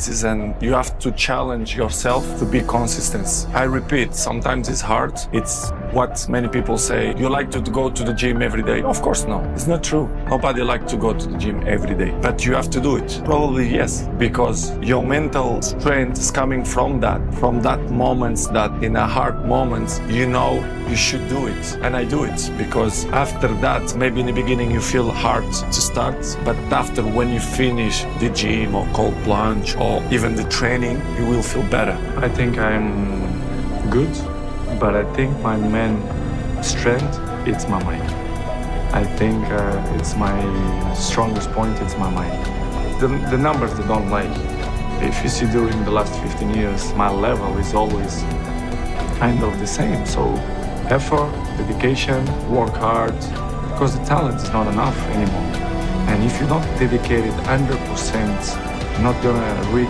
practices and you have to challenge yourself to be consistent. I repeat, sometimes it's hard. It's what many people say. You like to go to the gym every day? Of course no, it's not true. Nobody likes to go to the gym every day, but you have to do it. Probably yes, because your mental strength is coming from that moments that in a hard moments, you know you should do it. And I do it because after that, maybe in the beginning you feel hard to start, but after when you finish the gym or cold plunge or even the training, you will feel better. I think I'm good, but I think my main strength, it's my mind. I think it's my strongest point, it's my mind. The numbers, they don't lie. If you see during the last 15 years, my level is always kind of the same. So effort, dedication, work hard, because the talent is not enough anymore. And if you don't dedicate it 100%, you're not gonna reach